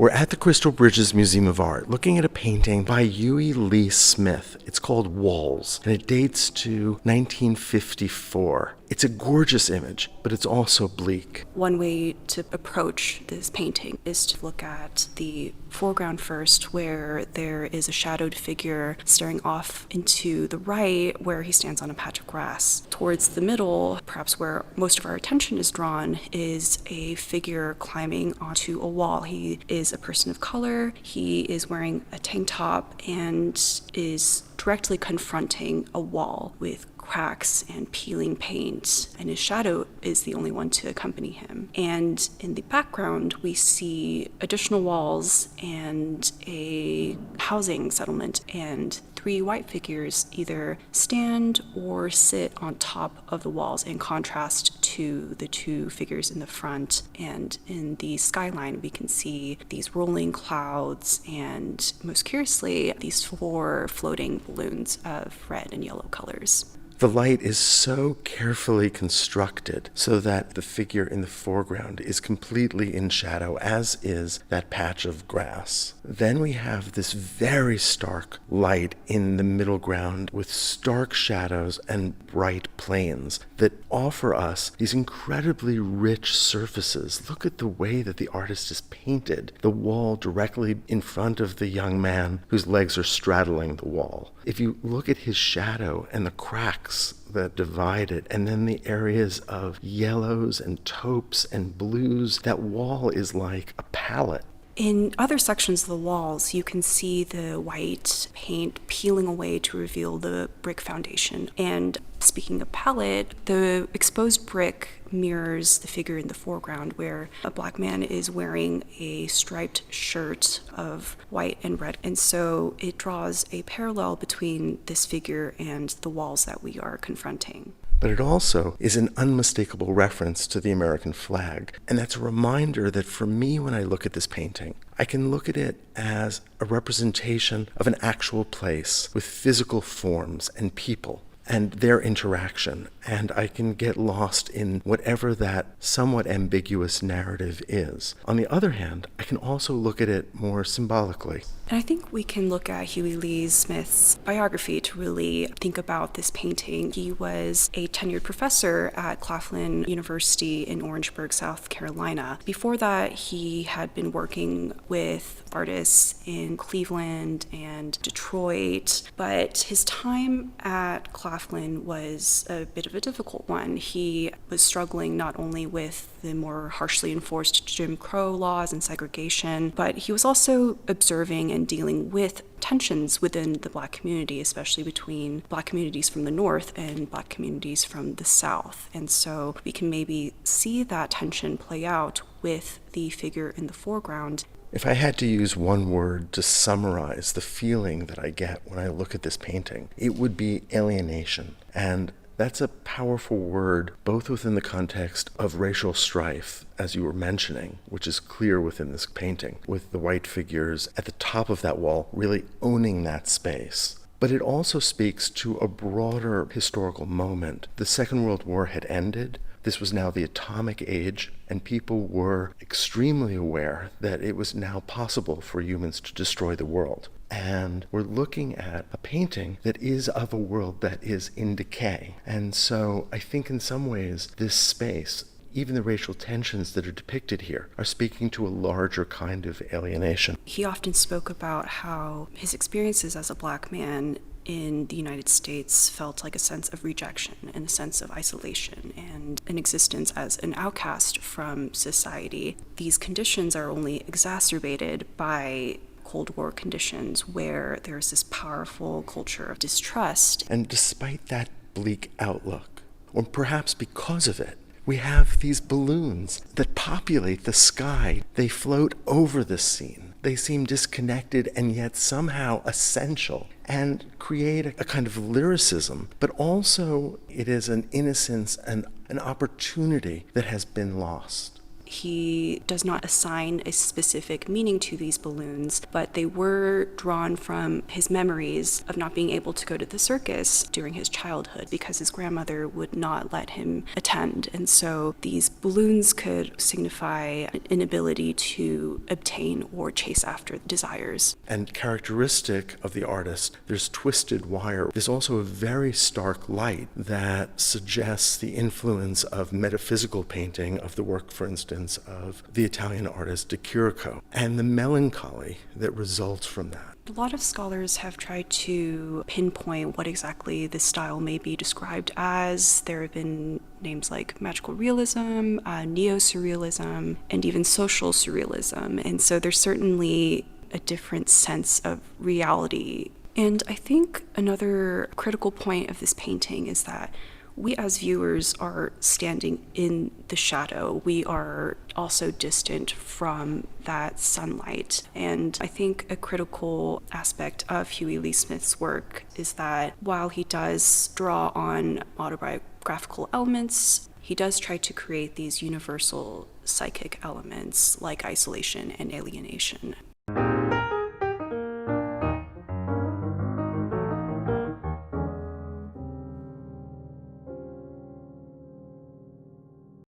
We're at the Crystal Bridges Museum of Art looking at a painting by Hughie Lee Smith. It's called Walls, and it dates to 1954. It's a gorgeous image, but it's also bleak. One way to approach this painting is to look at the foreground first, where there is a shadowed figure staring off into the right, where he stands on a patch of grass. Towards the middle, perhaps where most of our attention is drawn, is a figure climbing onto a wall. He is a person of color. He is wearing a tank top and is directly confronting a wall with cracks and peeling paint, and his shadow is the only one to accompany him. And in the background, we see additional walls and a housing settlement, and three white figures either stand or sit on top of the walls, in contrast to the two figures in the front. And in the skyline, we can see these rolling clouds and, most curiously, these four floating balloons of red and yellow colors. The light is so carefully constructed so that the figure in the foreground is completely in shadow, as is that patch of grass. Then we have this very stark light in the middle ground with stark shadows and bright planes that offer us these incredibly rich surfaces. Look at the way that the artist has painted the wall directly in front of the young man whose legs are straddling the wall. If you look at his shadow and the cracks that divide it, and then the areas of yellows and taupes and blues, that wall is like a palette. In other sections of the walls, you can see the white paint peeling away to reveal the brick foundation. And speaking of palette, the exposed brick mirrors the figure in the foreground, where a black man is wearing a striped shirt of white and red. And so it draws a parallel between this figure and the walls that we are confronting. But it also is an unmistakable reference to the American flag. And that's a reminder that for me, when I look at this painting, I can look at it as a representation of an actual place with physical forms and people and their interaction. And I can get lost in whatever that somewhat ambiguous narrative is. On the other hand, I can also look at it more symbolically. And I think we can look at Hughie Lee Smith's biography to really think about this painting. He was a tenured professor at Claflin University in Orangeburg, South Carolina. Before that, he had been working with artists in Cleveland and Detroit, but his time at Claflin was a bit of a difficult one. He was struggling not only with the more harshly enforced Jim Crow laws and segregation, but he was also observing and dealing with tensions within the Black community, especially between Black communities from the North and Black communities from the South. And so we can maybe see that tension play out with the figure in the foreground. If I had to use one word to summarize the feeling that I get when I look at this painting, it would be alienation. And that's a powerful word, both within the context of racial strife, as you were mentioning, which is clear within this painting, with the white figures at the top of that wall really owning that space. But it also speaks to a broader historical moment. The Second World War had ended. This was now the atomic age, and people were extremely aware that it was now possible for humans to destroy the world. And we're looking at a painting that is of a world that is in decay. And so I think in some ways this space, even the racial tensions that are depicted here, are speaking to a larger kind of alienation. He often spoke about how his experiences as a Black man in the United States felt like a sense of rejection and a sense of isolation and an existence as an outcast from society. These conditions are only exacerbated by Cold War conditions, where there's this powerful culture of distrust. And despite that bleak outlook, or perhaps because of it, we have these balloons that populate the sky. They float over the scene. They seem disconnected and yet somehow essential, and create a kind of lyricism, but also it is an innocence and an opportunity that has been lost. he does not assign a specific meaning to these balloons, but they were drawn from his memories of not being able to go to the circus during his childhood because his grandmother would not let him attend. And so these balloons could signify an inability to obtain or chase after desires. And characteristic of the artist, there's twisted wire. There's also a very stark light that suggests the influence of metaphysical painting of the work, for instance, of the Italian artist Curator, and the melancholy that results from that. A lot of scholars have tried to pinpoint what exactly this style may be described as. There have been names like magical realism, neo-surrealism, and even social surrealism. And so there's certainly a different sense of reality. And I think another critical point of this painting is that we as viewers are standing in the shadow. We are also distant from that sunlight. And I think a critical aspect of Hughie Lee Smith's work is that while he does draw on autobiographical elements, he does try to create these universal psychic elements like isolation and alienation.